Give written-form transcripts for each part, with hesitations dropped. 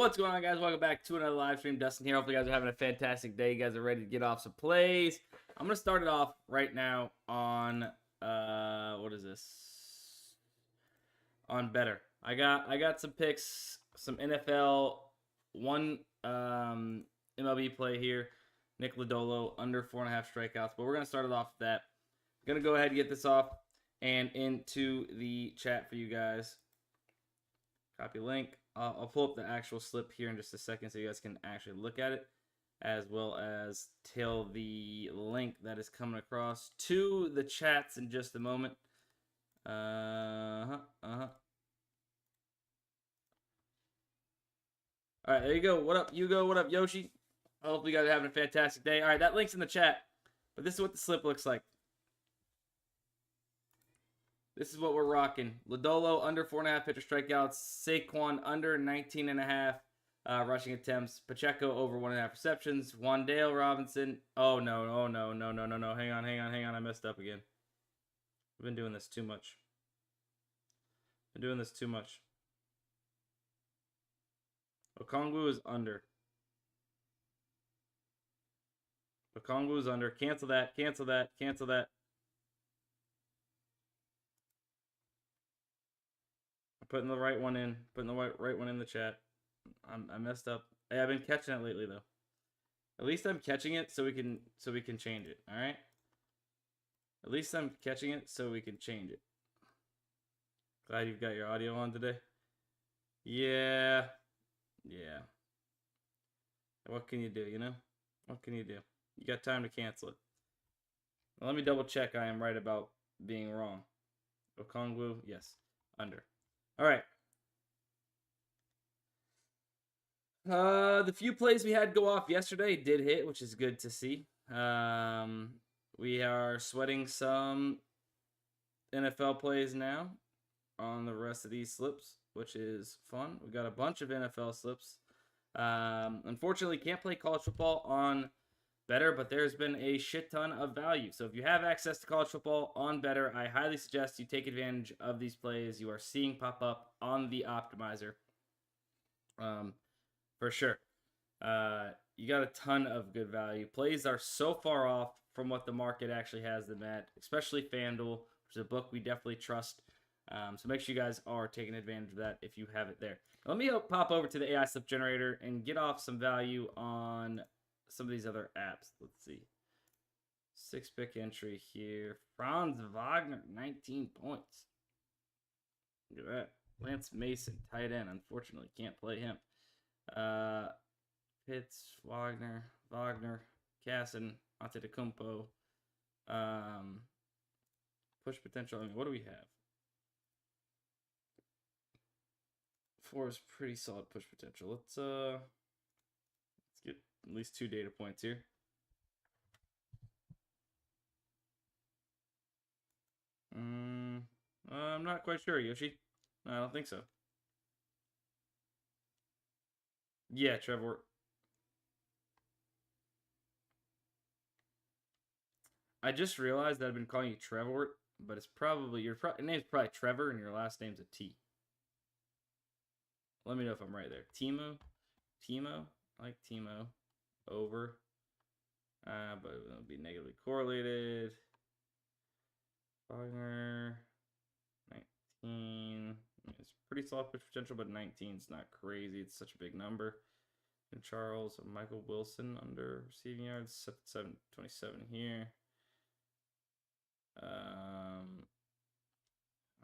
What's going on, guys? Welcome back to another live stream. Dustin here. Hopefully you guys are having a fantastic day. You guys are ready to get off some plays. I'm going to start it off right now on, what is this? On Better. I got some picks, some NFL, one MLB play here. Nick Lodolo, under 4.5 strikeouts. But we're going to start it off with that. I'm going to go ahead and get this off and into the chat for you guys. Copy link. I'll pull up the actual slip here in just a second so you guys can actually look at it, as well as tell the link that is coming across to the chats in just a moment. All right, there you go. What up, Hugo? What up, Yoshi? Hopefully you guys are having a fantastic day. All right, that link's in the chat, but this is what the slip looks like. This is what we're rocking. Lodolo, under 4.5 pitcher strikeouts. Saquon, under 19.5 rushing attempts. Pacheco, over 1.5 receptions. Wan'Dale Robinson. Oh, no. Hang on. I messed up again. I've been doing this too much. Okongwu is under. Cancel that. Putting the right one in. Putting the right one in the chat. I messed up. Hey, I've been catching it lately though. At least I'm catching it so we can change it. All right. At least I'm catching it so we can change it. Glad you've got your audio on today. Yeah. What can you do? You know. What can you do? You got time to cancel it. Now, let me double check. I am right about being wrong. Okongwu, yes, under. All right. The few plays we had go off yesterday did hit, which is good to see. We are sweating some NFL plays now on the rest of these slips, which is fun. We got a bunch of NFL slips. Unfortunately, can't play college football on Better, but there's been a shit ton of value. So if you have access to college football on Better, I highly suggest you take advantage of these plays you are seeing pop up on the optimizer. For sure. You got a ton of good value. Plays are so far off from what the market actually has them at, especially FanDuel, which is a book we definitely trust. So make sure you guys are taking advantage of that if you have it there. Let me pop over to the AI slip generator and get off some value on some of these other apps. Let's see. 6-pick entry here. Franz Wagner, 19 points. Look at that. Lance Mason, tight end. Unfortunately, can't play him. Pitts, Wagner, Casson, Antetokounmpo. Push potential. I mean, what do we have? 4 is pretty solid push potential. Let's get at least 2 data points here. I'm not quite sure, Yoshi. No, I don't think so. Yeah, Trevor. I just realized that I've been calling you Trevor, but it's probably your name's probably Trevor and your last name's a T. Let me know if I'm right there. Timo, I like Timo. Over. But it'll be negatively correlated. Wagner, 19. It's pretty solid pitch potential, but 19 is not crazy. It's such a big number. And Charles, Michael Wilson under receiving yards, 727 here. I don't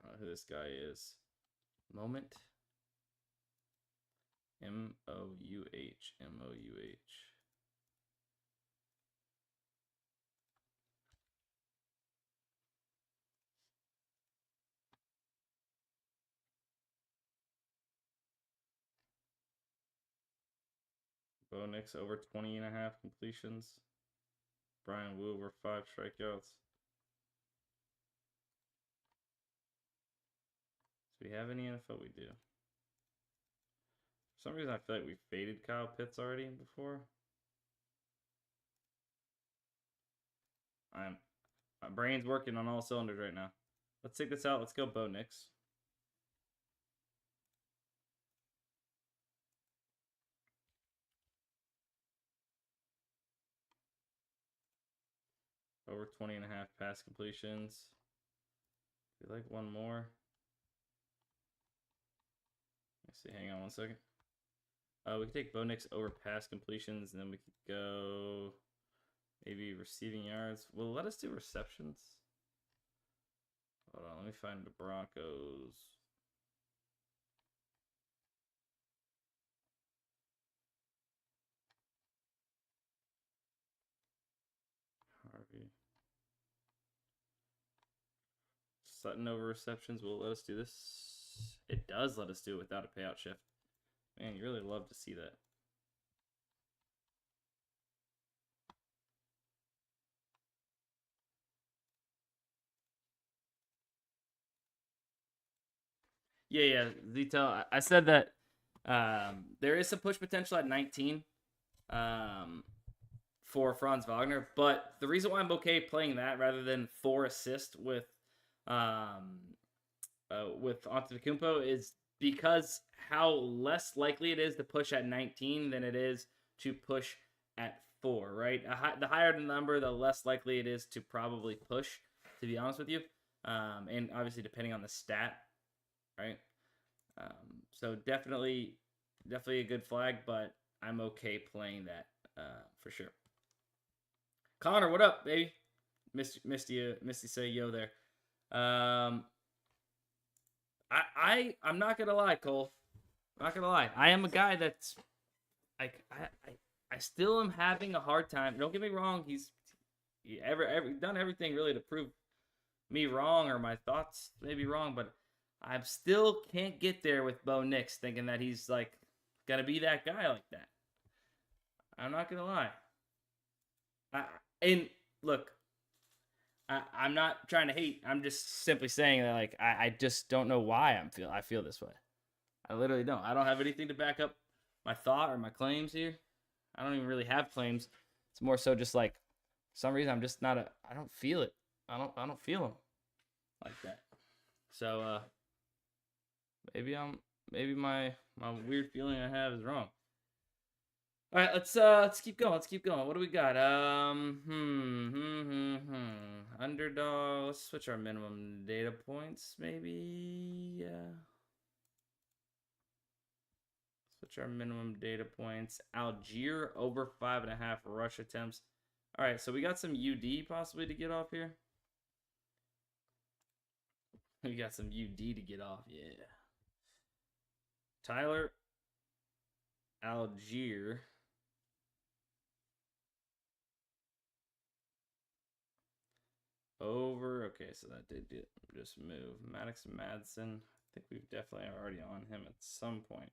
know who this guy is. Moment. M-O-U-H. Bo Nix over 20.5 completions. Brian Wu over 5 strikeouts. Do we have any NFL? We do. For some reason, I feel like we faded Kyle Pitts already before. My brain's working on all cylinders right now. Let's take this out. Let's go Bo Nix. over 20.5 pass completions. We like one more. Let's see. Hang on one second. We can take Bo Nix over pass completions, and then we could go maybe receiving yards. Well, let us do receptions. Hold on, let me find the Broncos. Harvey. Sutton over receptions. Will it let us do this? It does let us do it without a payout shift. Man, you really love to see that. Yeah. Zito, I said that there is some push potential at 19 for Franz Wagner, but the reason why I'm okay playing that rather than 4 assists with Antetokounmpo is because how less likely it is to push at 19 than it is to push at 4, right? The higher the number, the less likely it is to probably push, to be honest with you. And obviously depending on the stat, right? So definitely a good flag, but I'm okay playing that for sure. Connor, what up, baby? Misty say yo there. I'm not gonna lie, Cole. I'm not gonna lie. I am a guy that's like I still am having a hard time. Don't get me wrong. He's done everything really to prove me wrong or my thoughts maybe wrong, but I still can't get there with Bo Nix thinking that he's like gonna be that guy like that. I'm not gonna lie. And look, I'm not trying to hate. I'm just simply saying that like I just don't know why I feel this way. I literally don't. I don't have anything to back up my thought or my claims here. I don't even really have claims. It's more so just like for some reason I'm just not I don't feel it. I don't feel them like that. So maybe my weird feeling I have is wrong. All right, let's keep going. Let's keep going. What do we got? Underdog. Let's switch our minimum data points, maybe. Yeah. Switch our minimum data points. Algier over 5.5 rush attempts. All right, so we got some UD possibly to get off here. We got some UD to get off. Yeah. Tyler. Algier. Over. Okay, so that did just move. Maddox Madsen. I think we've definitely already on him at some point.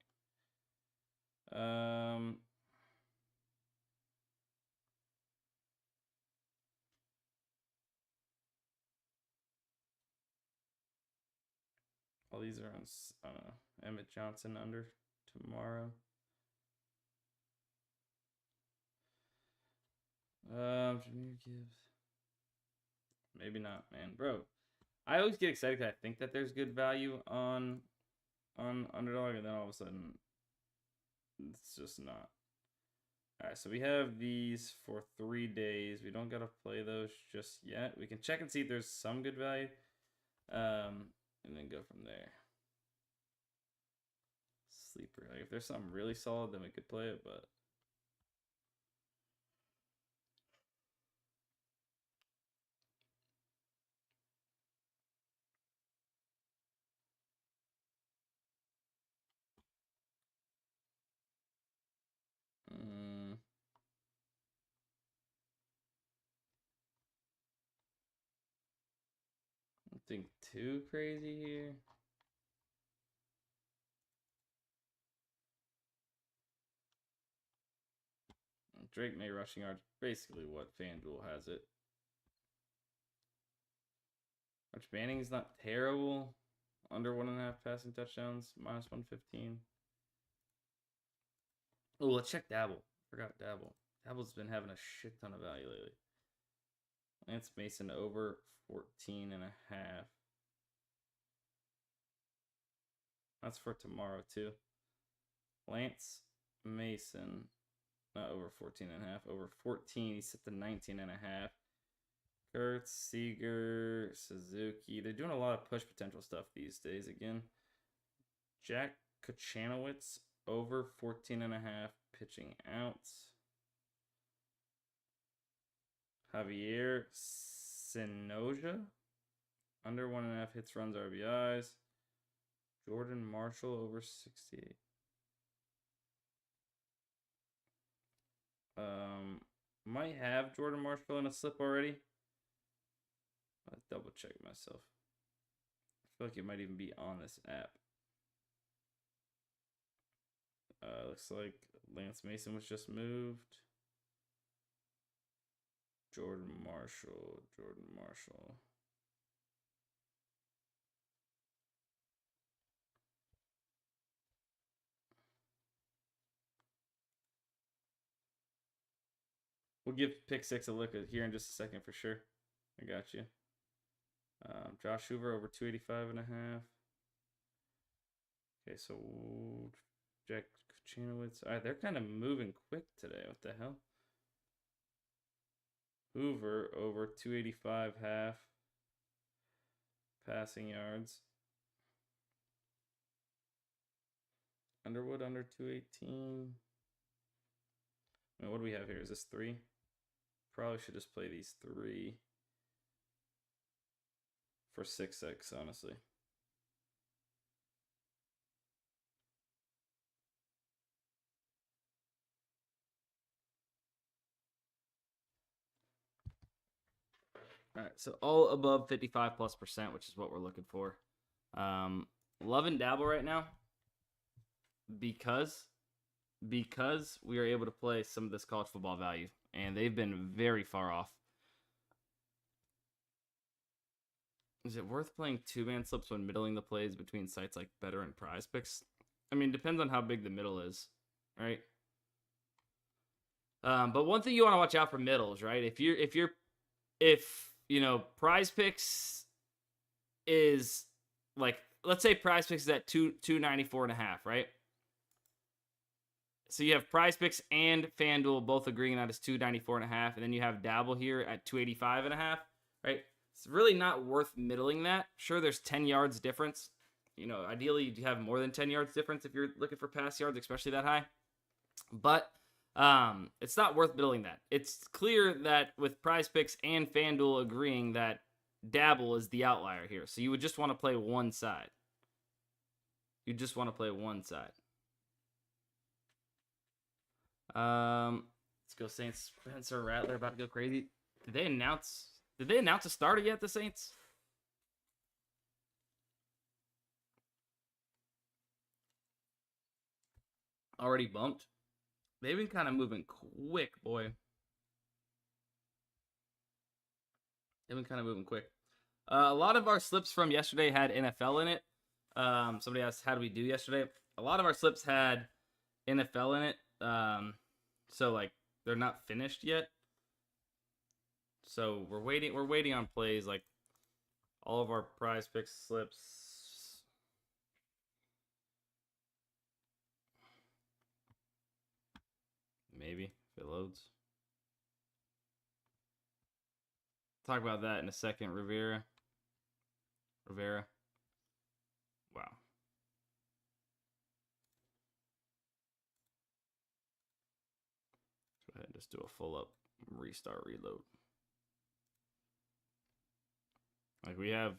All these are on, I don't know, Emmett Johnson under tomorrow. Jameer Gibbs. Maybe not, man. Bro, I always get excited because I think that there's good value on Underdog, and then all of a sudden, it's just not. All right, so we have these for 3 days. We don't got to play those just yet. We can check and see if there's some good value, and then go from there. Sleeper. Like if there's something really solid, then we could play it, but nothing too crazy here. Drake May rushing yards, basically what FanDuel has it. Arch Manning is not terrible. Under 1.5 passing touchdowns, minus 115. Oh, let's check Dabble. Forgot Dabble. Dabble's been having a shit ton of value lately. Lance Mason over 14.5. That's for tomorrow too. Lance Mason, not over 14.5, over 14. He's set to 19.5. Kurtz, Seager, Suzuki. They're doing a lot of push potential stuff these days again. Jack Kochanowicz over 14.5 pitching out. Javier Sinoja under 1.5 hits, runs, RBIs. Jordan Marshall over 68. Might have Jordan Marshall in a slip already. Let's double check myself. I feel like it might even be on this app. Looks like Lance Mason was just moved. Jordan Marshall. We'll give pick 6 a look at here in just a second for sure. I got you. Josh Hoover over 285.5. Okay, so Jack Kochanowicz. All right, they're kind of moving quick today. What the hell? Hoover over 285.5 passing yards. Underwood under 218. I mean, what do we have here? Is this 3? Probably should just play these 3 for 6x, honestly. All right, so all above 55+%, which is what we're looking for. Love and dabble right now because we are able to play some of this college football value, and they've been very far off. Is it worth playing 2-man slips when middling the plays between sites like Better and PrizePicks? I mean, depends on how big the middle is, right? But one thing you want to watch out for middles, right? If you know, PrizePicks is like, let's say PrizePicks is at 294.5, right? So you have PrizePicks and FanDuel both agreeing that it's 294.5, and then you have Dabble here at 285.5, right? It's really not worth middling that. Sure, there's 10 yards difference. You know, ideally you have more than 10 yards difference if you're looking for pass yards, especially that high. But it's not worth middling that. It's clear that with PrizePicks and FanDuel agreeing that Dabble is the outlier here. So you would just want to play one side. Let's go Saints. Spencer Rattler about to go crazy. Did they announce a starter yet, the Saints? Already bumped? They've been kind of moving quick, boy. A lot of our slips from yesterday had NFL in it. Somebody asked, how did we do yesterday? A lot of our slips had NFL in it. So, like, they're not finished yet. So, we're waiting on plays. Like, all of our PrizePicks slips. Maybe, if it loads. Talk about that in a second. Rivera. Wow. Go ahead and just do a full up restart reload. Like we have,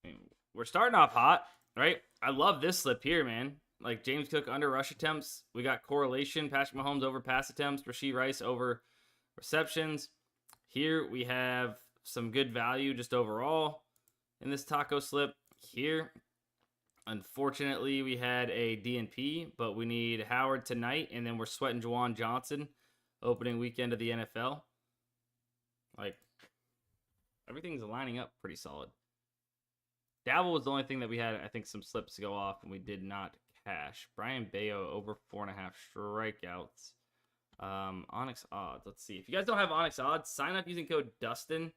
I mean, we're starting off hot, right? I love this slip here, man. Like James Cook under rush attempts. We got correlation. Patrick Mahomes over pass attempts. Rashee Rice over receptions. Here we have some good value just overall in this taco slip. Here, unfortunately, we had a DNP, but we need Howard tonight, and then we're sweating Juwan Johnson opening weekend of the NFL. Like, everything's lining up pretty solid. Dabble was the only thing that we had, I think, some slips go off, and we did not cash. Brian Bayo over 4.5 strikeouts. Onyx odds. Let's see. If you guys don't have Onyx odds, sign up using code DUSTIN.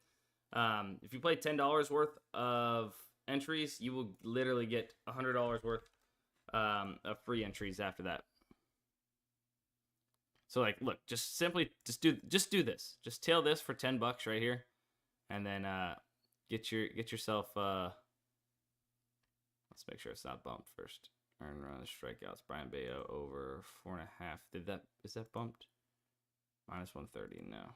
If you play $10 worth of entries, you will literally get $100 worth of free entries after that. So like, look, just do this. Just tail this for $10 right here, and then get yourself. Let's make sure it's not bumped first. Earn run strikeouts. Brian Bayo over 4.5. Is that bumped? Minus 130. No.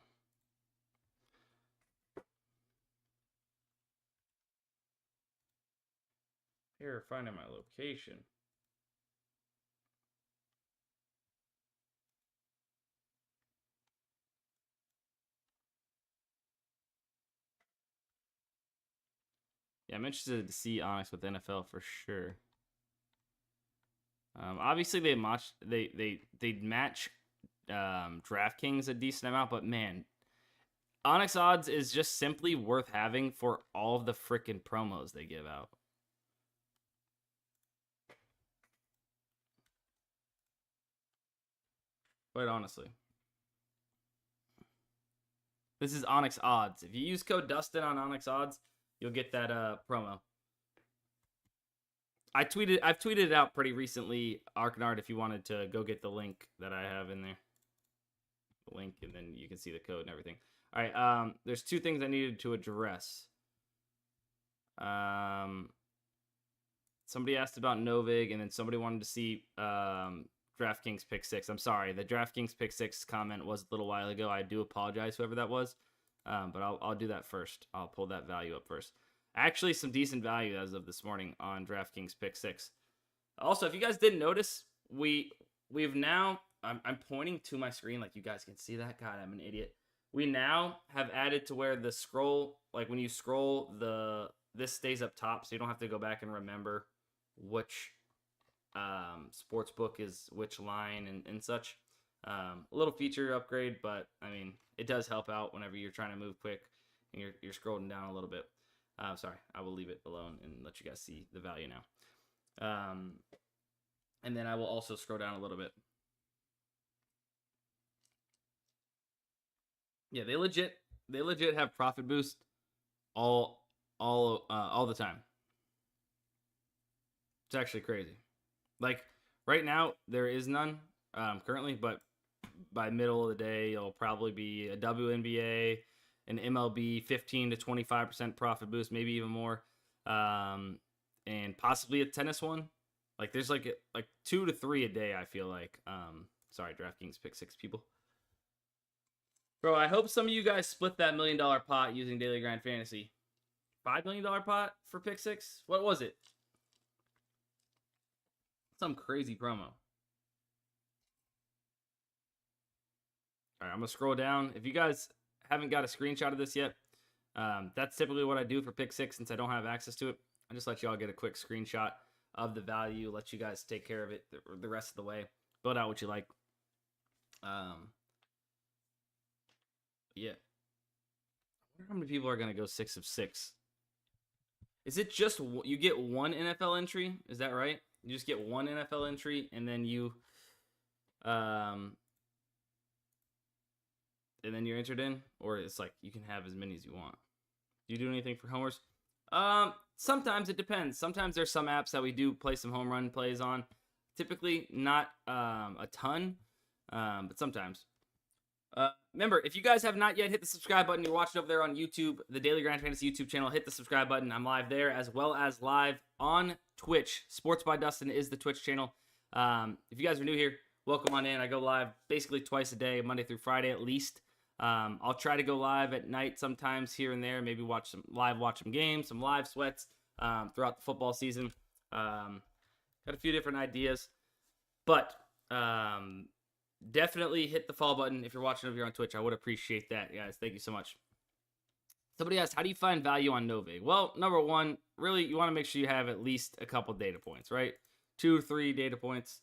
Here, finding my location. Yeah, I'm interested to see Onyx with NFL for sure. Obviously, they match DraftKings a decent amount, but man, Onyx odds is just simply worth having for all of the freaking promos they give out. Quite honestly. This is Onyx odds. If you use code Dustin on Onyx odds, you'll get that promo. I've tweeted it out pretty recently, Arknard, if you wanted to go get the link that I have in there. The link, and then you can see the code and everything. All right, there's two things I needed to address. Somebody asked about Novig, and then somebody wanted to see DraftKings Pick 6. I'm sorry, the DraftKings Pick 6 comment was a little while ago. I do apologize, whoever that was. But I'll do that first. I'll pull that value up first. Actually, some decent value as of this morning on DraftKings Pick 6. Also, if you guys didn't notice, we've now, I'm pointing to my screen like you guys can see that. God, I'm an idiot. We now have added to where the scroll, like when you scroll, this stays up top, so you don't have to go back and remember which sportsbook is which line and such. A little feature upgrade, but I mean, it does help out whenever you're trying to move quick and you're scrolling down a little bit. Sorry, I will leave it alone and let you guys see the value now. And then I will also scroll down a little bit. Yeah, they legit have profit boost all the time. It's actually crazy. Like right now, there is none currently, but by middle of the day, it'll probably be a WNBA, an MLB 15 to 25% profit boost, maybe even more, and possibly a tennis one. Like there's like 2 to 3 a day. I feel like. Sorry, DraftKings Pick 6 people. Bro, I hope some of you guys split that $1 million pot using Daily Grind Fantasy. $5 million pot for Pick 6? What was it? Some crazy promo. All right, I'm going to scroll down. If you guys haven't got a screenshot of this yet, that's typically what I do for Pick 6 since I don't have access to it. I just let y'all get a quick screenshot of the value, let you guys take care of it the rest of the way. Build out what you like. Yeah. I wonder how many people are going to go 6 of 6. Is it just you get one NFL entry? Is that right? You just get one NFL entry, and then you're entered in, or it's like you can have as many as you want. Do you do anything for homers? Sometimes it depends. Sometimes there's some apps that we do play some home run plays on. Typically not a ton, but sometimes. Remember, if you guys have not yet hit the subscribe button, you're watching over there on YouTube, the Daily Grind Fantasy YouTube channel, hit the subscribe button. I'm live there as well as live on Twitch. Sports by Dustin is the Twitch channel. If you guys are new here, welcome on in. I go live basically twice a day, Monday through Friday at least. I'll try to go live at night sometimes here and there, maybe watch some games, some live sweats throughout the football season. Got a few different ideas, but definitely hit the follow button if you're watching over here on Twitch. I would appreciate that, guys. Thank you so much. Somebody asked, how do you find value on Novig? Well, number one, really, you want to make sure you have at least a couple data points, right? 2 or 3 data points.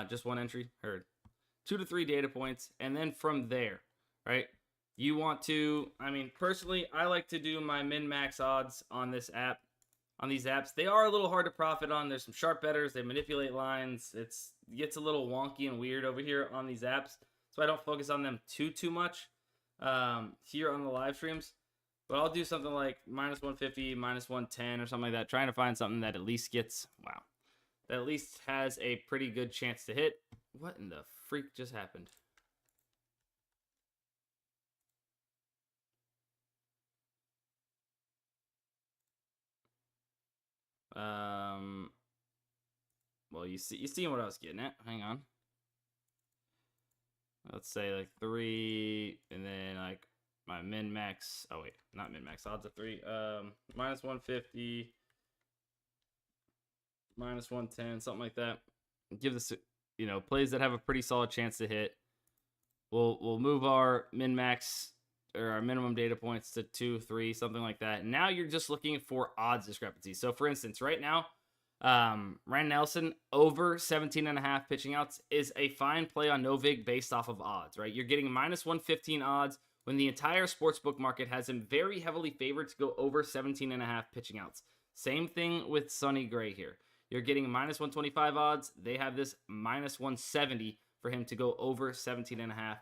Just one entry. Heard. 2 to 3 data points. And then from there, right? You want to, I mean, personally, I like to do my min-max odds on this app. On these apps, they are a little hard to profit on. There's some sharp bettors. They manipulate lines. It gets a little wonky and weird over here on these apps, so I don't focus on them too much here on the live streams. But I'll do something like minus 150, minus 110, or something like that, trying to find something that at least gets, that at least has a pretty good chance to hit. What in the freak just happened? Well, you see what I was getting at. Hang on. Let's say like 3, and then like my min max. Oh wait, not min max. Odds of 3. Minus 150, minus 110, something like that. Give this, plays that have a pretty solid chance to hit. We'll move our min max or our minimum data points to 2, 3, something like that. And now you're just looking for odds discrepancies. So for instance, right now, Ryan Nelson over 17.5 pitching outs is a fine play on Novig based off of odds, right? You're getting minus 115 odds when the entire sportsbook market has him very heavily favored to go over 17.5 pitching outs. Same thing with Sonny Gray here. You're getting minus 125 odds. They have this minus 170 for him to go over 17.5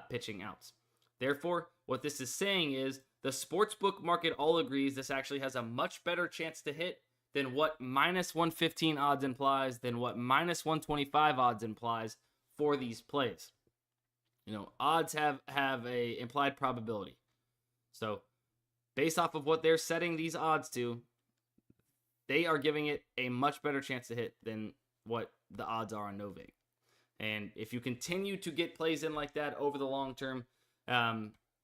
pitching outs. Therefore, what this is saying is the sportsbook market all agrees this actually has a much better chance to hit than what minus 115 odds implies, than what minus 125 odds implies for these plays. Odds have a implied probability. So based off of what they're setting these odds to, they are giving it a much better chance to hit than what the odds are on Novig. And if you continue to get plays in like that over the long term,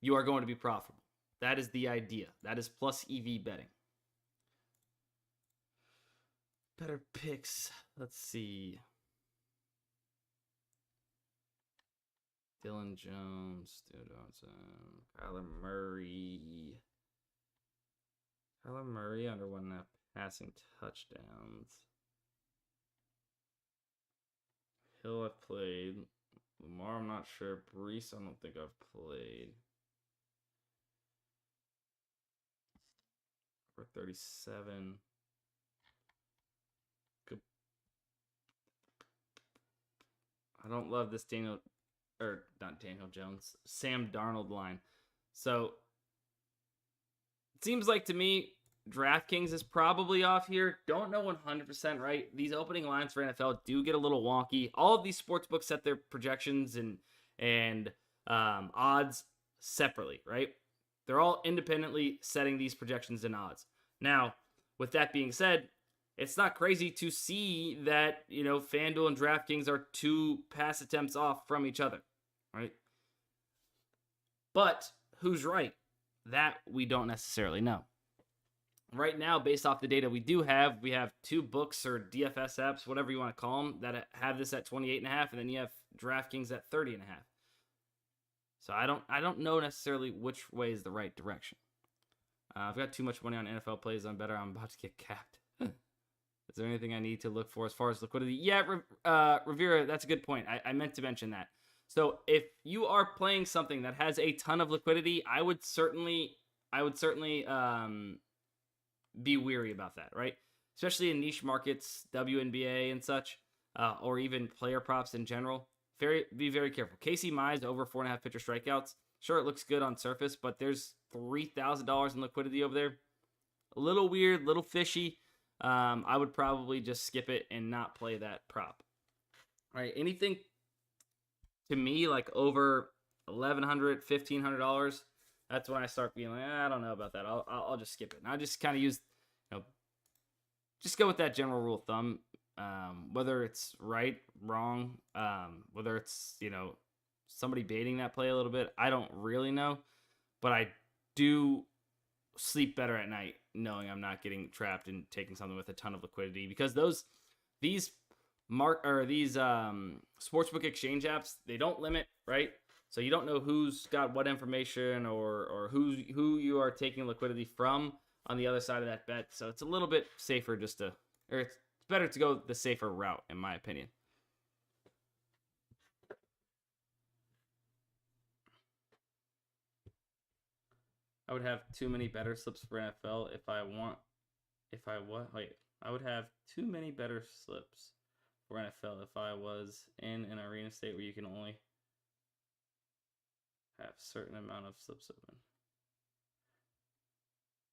you are going to be profitable. That is the idea. That is plus EV betting. Better picks. Let's see. Dylan Jones, Stu Johnson, Kyler Murray. Kyler Murray under 1.5 passing touchdowns. Hill I've played. Lamar I'm not sure. Brees I don't think I've played. For 37. Good. I don't love this not Jones, Sam Darnold line. So it seems like to me DraftKings is probably off here. Don't know 100% right. These opening lines for NFL do get a little wonky. All of these sports books set their projections and odds separately, right? They're all independently setting these projections and odds. Now, with that being said, it's not crazy to see that, FanDuel and DraftKings are 2 pass attempts off from each other, right? But who's right? That we don't necessarily know. Right now, based off the data we have 2 books or DFS apps, whatever you want to call them, that have this at 28.5, and then you have DraftKings at 30.5. So I don't know necessarily which way is the right direction. I've got too much money on NFL plays on better. I'm about to get capped. Is there anything I need to look for as far as liquidity? Yeah, Rivera, that's a good point. I meant to mention that. So if you are playing something that has a ton of liquidity, I would certainly be weary about that, right? Especially in niche markets, WNBA and such, or even player props in general. Be very careful. Casey Mize over 4.5 pitcher strikeouts. Sure, it looks good on surface, but there's $3,000 in liquidity over there. A little weird, little fishy. I would probably just skip it and not play that prop. All right, anything to me like over $1,100, $1,500, that's when I start being like, I don't know about that. I'll just skip it. And I just kind of use, just go with that general rule of thumb. Whether it's right, wrong, whether it's, somebody baiting that play a little bit, I don't really know. But I do sleep better at night knowing I'm not getting trapped and taking something with a ton of liquidity, because these sportsbook exchange apps, they don't limit, right? So you don't know who's got what information or who you are taking liquidity from on the other side of that bet. So it's a little bit safer it's better to go the safer route, in my opinion. I would have too many better slips for NFL I would have too many better slips for NFL if I was in an arena state where you can only have a certain amount of slips open.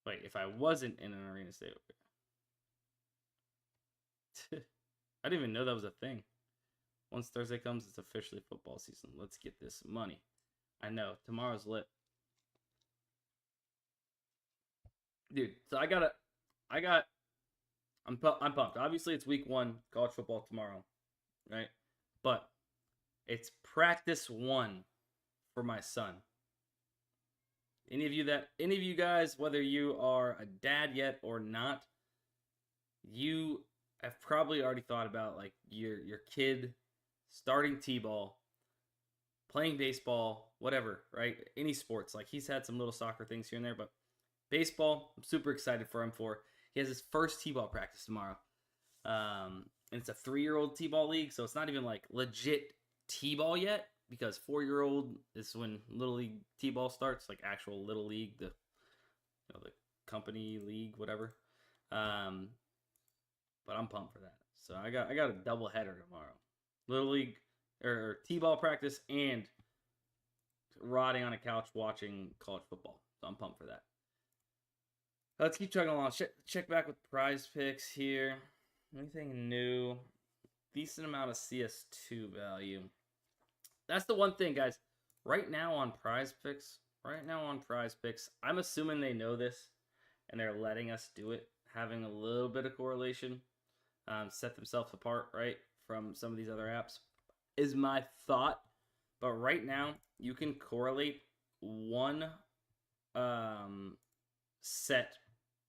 Wait, if I wasn't in an arena state. I didn't even know that was a thing. Once Thursday comes, it's officially football season. Let's get this money. I know, tomorrow's lit. Dude, so I got I'm pumped. Obviously, it's week 1, college football tomorrow, right? But it's practice 1 for my son. Any of you guys, whether you are a dad yet or not, you have probably already thought about like your kid starting t-ball, playing baseball, whatever, right? Any sports. Like he's had some little soccer things here and there, but baseball, I'm super excited for him for. He has his first t-ball practice tomorrow. And it's a 3-year-old t-ball league, so it's not even like legit t-ball yet, because 4-year-old is when little league t-ball starts, like actual little league, the company league, whatever. But I'm pumped for that. So I got a double header tomorrow. Little league or t-ball practice and rotting on a couch watching college football. So I'm pumped for that. Let's keep chugging along. Check back with PrizePicks here. Anything new? Decent amount of CS2 value. That's the one thing, guys. Right now on PrizePicks, I'm assuming they know this and they're letting us do it, having a little bit of correlation, set themselves apart, right, from some of these other apps, is my thought. But right now, you can correlate one set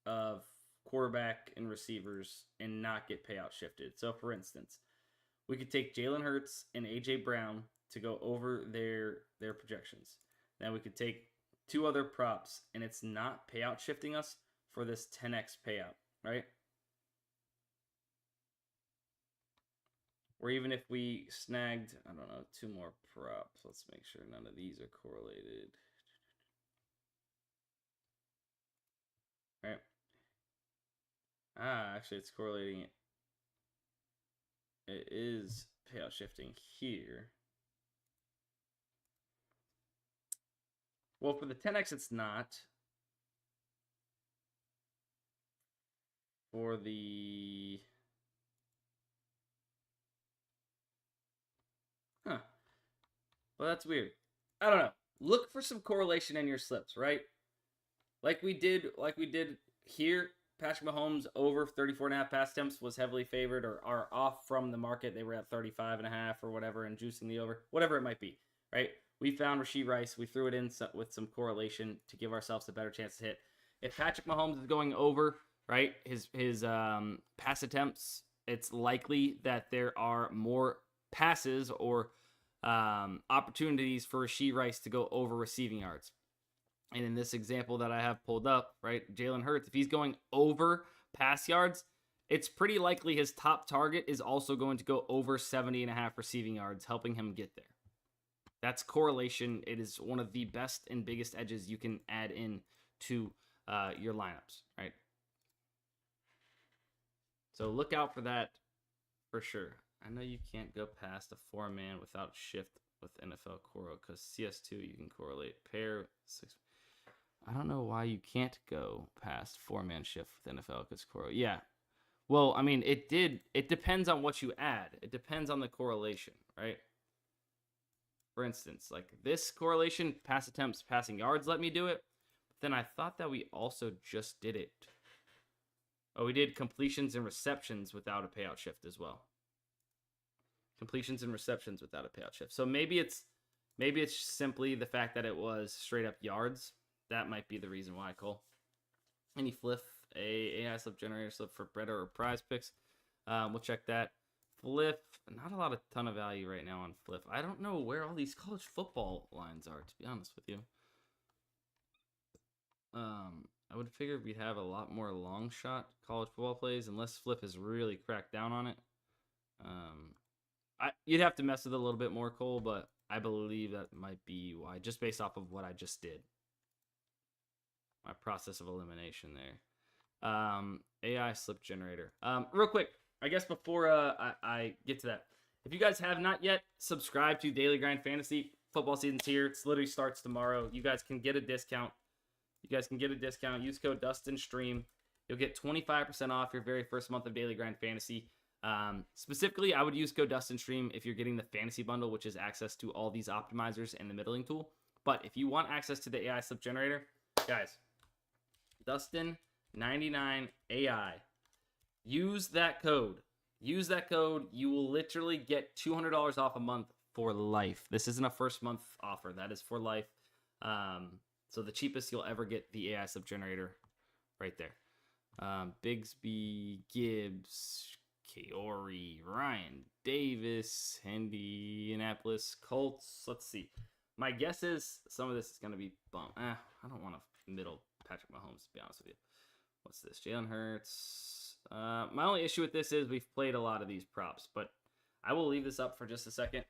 of quarterback and receivers and not get payout shifted. So, for instance, we could take Jalen Hurts and A.J. Brown to go over their projections. Then we could take 2 other props, and it's not payout shifting us for this 10x payout, right? Or even if we snagged, I don't know, 2 more props. Let's make sure none of these are correlated. All right. Actually, it's correlating it. It is payout shifting here. Well, for the 10x, it's not. For the... Well, that's weird. I don't know. Look for some correlation in your slips, right? Like we did here. Patrick Mahomes over 34.5 pass attempts was heavily favored or are off from the market. They were at 35.5 or whatever and juicing the over, whatever it might be, right? We found Rashee Rice. We threw it in with some correlation to give ourselves a better chance to hit. If Patrick Mahomes is going over, right, his pass attempts, it's likely that there are more passes or opportunities for Rashee Rice to go over receiving yards. And in this example that I have pulled up, right, Jalen Hurts, if he's going over pass yards, it's pretty likely his top target is also going to go over 70.5 receiving yards, helping him get there. That's correlation. It is one of the best and biggest edges you can add in to your lineups, right? So look out for that for sure. I know you can't go past a 4-man without shift with NFL Coro because CS2 you can correlate pair 6. I don't know why you can't go past 4-man shift with NFL because Coro. Yeah. Well, I mean, it depends on what you add. It depends on the correlation, right? For instance, like this correlation, pass attempts, passing yards, let me do it. But then I thought that we also just did it. Oh, we did completions and receptions without a payout shift as well. Completions and receptions without a payout shift. So maybe it's simply the fact that it was straight up yards. That might be the reason why, Cole. Any Fliff, AI slip generator slip for Bretta or PrizePicks. We'll check that. Fliff, not a ton of value right now on Fliff. I don't know where all these college football lines are, to be honest with you. I would figure we'd have a lot more long shot college football plays unless Fliff has really cracked down on it. You'd have to mess with it a little bit more, Cole, but I believe that might be why, just based off of what I just did. My process of elimination there. AI slip generator. Real quick, I guess before I get to that, if you guys have not yet subscribed to Daily Grind Fantasy, football season's here. It literally starts tomorrow. You guys can get a discount. Use code DUSTINSTREAM. You'll get 25% off your very first month of Daily Grind Fantasy. Specifically, I would use code DUSTINSTREAM if you're getting the fantasy bundle, which is access to all these optimizers and the middling tool. But if you want access to the AI slip generator, guys, DUSTIN 99 AI. Use that code. Use that code. You will literally get $200 off a month for life. This isn't a first month offer. That is for life. So the cheapest you'll ever get the AI sub generator right there. Bigsby, Gibbs, Kaori, Ryan Davis, Indianapolis Colts. Let's see. My guess is some of this is going to be bump. I don't want to middle Patrick Mahomes, to be honest with you. What's this? Jalen Hurts. My only issue with this is we've played a lot of these props, but I will leave this up for just a second.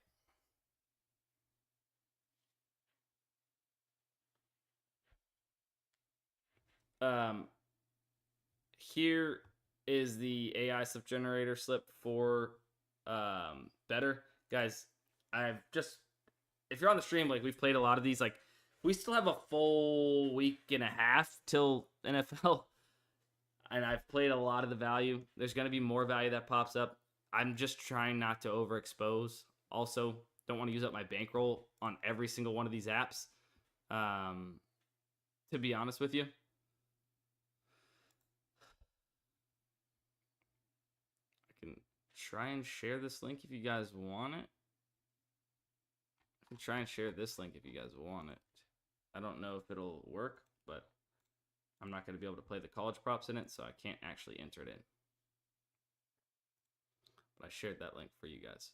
Here is the AI slip generator slip for better. Guys, if you're on the stream, like, we've played a lot of these, like, we still have a full week and a half till NFL, and I've played a lot of the value. There's going to be more value that pops up. I'm just trying not to overexpose. Also, don't want to use up my bankroll on every single one of these apps, to be honest with you. I can try and share this link if you guys want it. I can try and share this link if you guys want it. I don't know if it'll work, but I'm not going to be able to play the college props in it, so I can't actually enter it in. But I shared that link for you guys.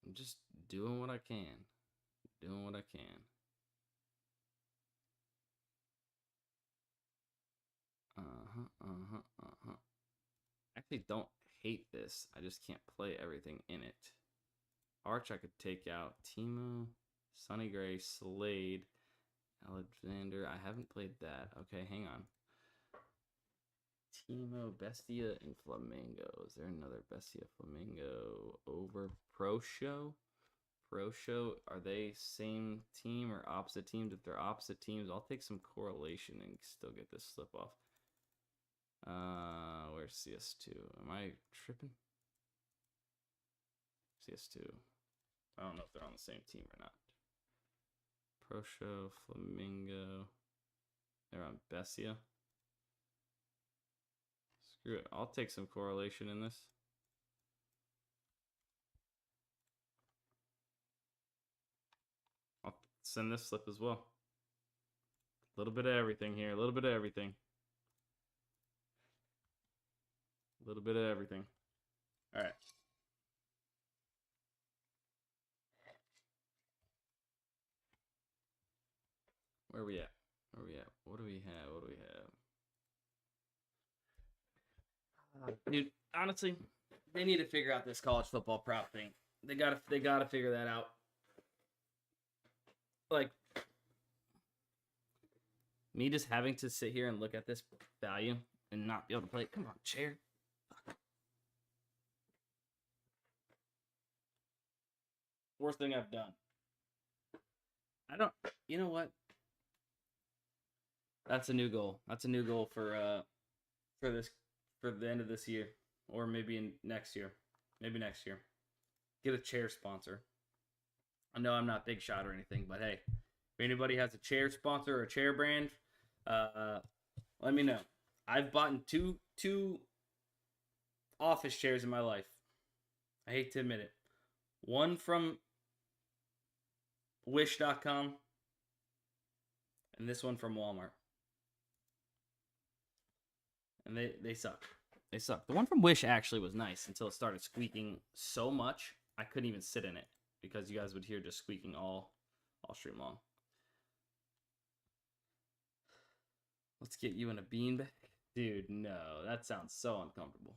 I'm just doing what I can. Doing what I can. I actually don't hate this. I just can't play everything in it. Arch, I could take out Timu, Sonny Gray, Slade, Alexander. I haven't played that. Okay, hang on. Timo, Bestia, and Flamingo. Is there another Bestia Flamingo over Pro Show? Pro Show, are they same team or opposite teams? If they're opposite teams, I'll take some correlation and still get this slip off. Where's CS2? Am I tripping? CS2. I don't know if they're on the same team or not. Pro Show, Flamingo. They're on Bessia. Screw it. I'll take some correlation in this. I'll send this slip as well. A little bit of everything here. A little bit of everything. A little bit of everything. All right. Where are we at? Where are we at? What do we have? What do we have? Dude, honestly, they need to figure out this college football prop thing. They gotta figure that out. Like, me just having to sit here and look at this value and not be able to play. Come on, chair. Fuck. Worst thing I've done. You know what? That's a new goal. That's a new goal for the end of this year, or maybe next year. Maybe next year. Get a chair sponsor. I know I'm not Big Shot or anything, but hey, if anybody has a chair sponsor or a chair brand, let me know. I've bought two office chairs in my life. I hate to admit it. One from Wish.com, and this one from Walmart. And they suck. They suck. The one from Wish actually was nice until it started squeaking so much I couldn't even sit in it because you guys would hear just squeaking all stream long. Let's get you in a beanbag. Dude, no. That sounds so uncomfortable.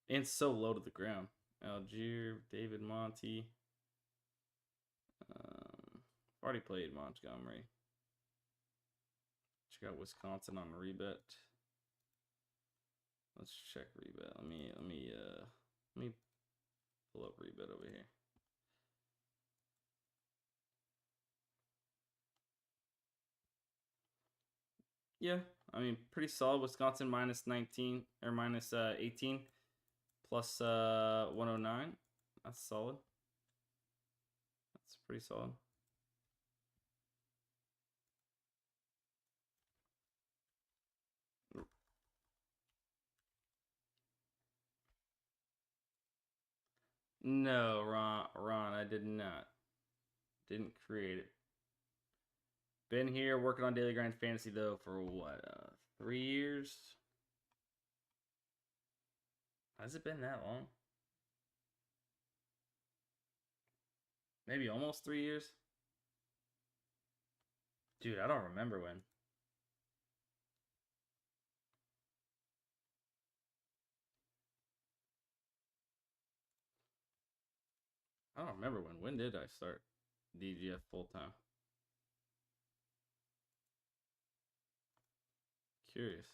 And so low to the ground. Algier, David Monty. Already played Montgomery. Check out Wisconsin on rebet. Let's check rebet. Let me pull up rebet over here. Yeah, I mean, pretty solid. Wisconsin minus 19 or minus 18 plus 109. That's solid. That's pretty solid. No, Ron, I did not. Didn't create it. Been here working on Daily Grind Fantasy, though, for what, 3 years? Has it been that long? Maybe almost 3 years? Dude, I don't remember when. I don't remember when. When did I start DGF full-time? Curious.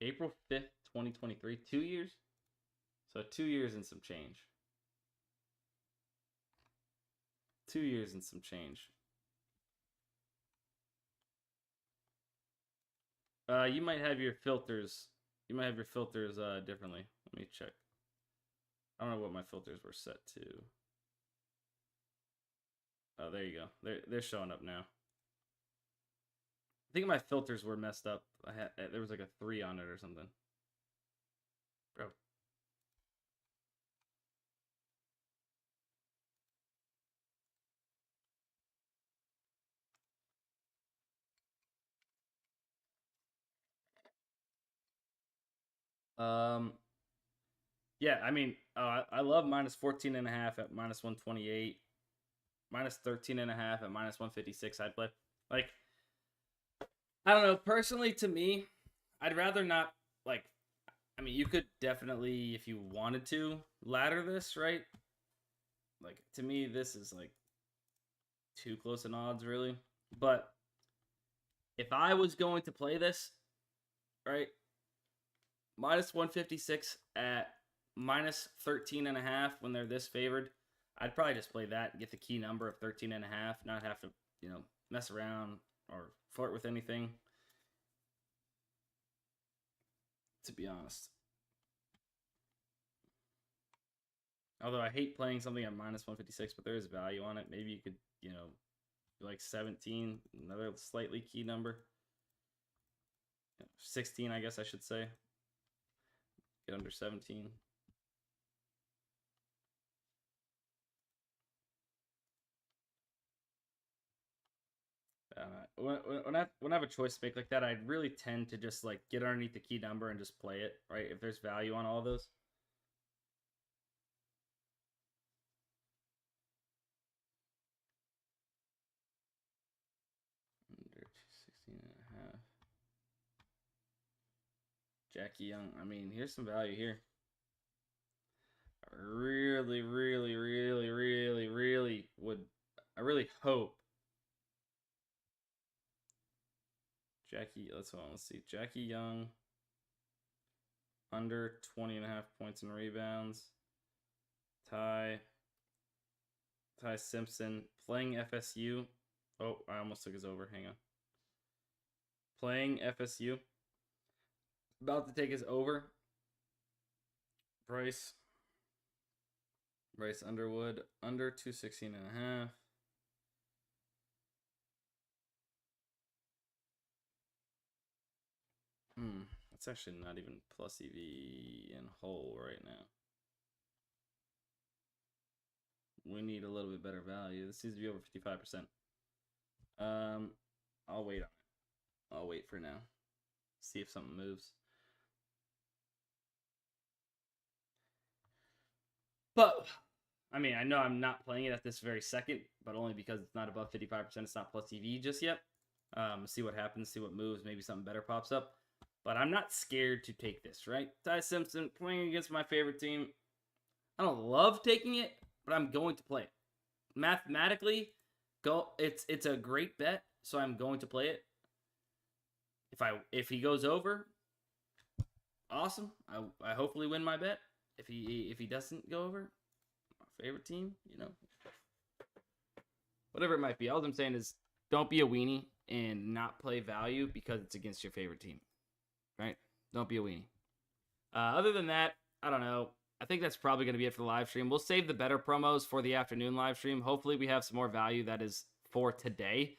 April 5th, 2023. 2 years? So 2 years and some change. 2 years and some change. You might have your filters. You might have your filters differently. Let me check. I don't know what my filters were set to. Oh, there you go. They're showing up now. I think my filters were messed up. There was like a 3 on it or something. Bro. Yeah, I mean, I love minus 14.5 at minus 128, minus 13.5 at minus 156. I'd play. Like, I don't know. Personally, to me, I'd rather not, like, I mean, you could definitely, if you wanted to, ladder this, right? Like, to me, this is, like, too close in odds, really. But if I was going to play this, right, minus 156 at minus 13.5 when they're this favored, I'd probably just play that and get the key number of 13.5, not have to, mess around or flirt with anything, to be honest. Although I hate playing something at minus 156, but there is value on it. Maybe you could, like 17, another slightly key number. 16, I guess I should say. Get under 17. When I have a choice to make like that, I'd really tend to just like get underneath the key number and just play it, right? If there's value on all of those. Under 16.5. Jackie Young. I mean, here's some value here. I really hope Jackie, let's see. Jackie Young under 20.5 points and rebounds. Ty Simpson playing FSU. Oh, I almost took his over. Hang on. Playing FSU. About to take his over. Bryce Underwood under 216.5. That's actually not even plus EV in whole right now. We need a little bit better value. This seems to be over 55%. I'll wait on it. I'll wait for now. See if something moves. But, I mean, I know I'm not playing it at this very second, but only because it's not above 55%. It's not plus EV just yet. See what happens, see what moves. Maybe something better pops up. But I'm not scared to take this, right? Ty Simpson playing against my favorite team. I don't love taking it, but I'm going to play it. Mathematically, it's a great bet, so I'm going to play it. If he goes over, awesome. I hopefully win my bet. If he doesn't go over, my favorite team, whatever it might be. All I'm saying is don't be a weenie and not play value because it's against your favorite team. Right? Don't be a weenie. Other than that, I don't know. I think that's probably going to be it for the live stream. We'll save the better promos for the afternoon live stream. Hopefully we have some more value that is for today.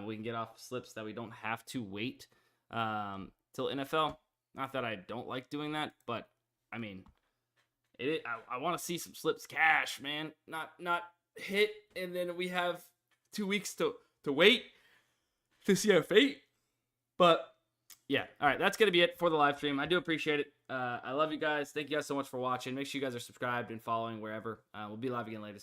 We can get off slips that we don't have to wait till NFL. Not that I don't like doing that, but I mean, I want to see some slips cash, man. Not hit, and then we have 2 weeks to wait to see our fate. But yeah, all right, that's gonna be it for the live stream. I do appreciate it. I love you guys. Thank you guys so much for watching. Make sure you guys are subscribed and following wherever. We'll be live again later.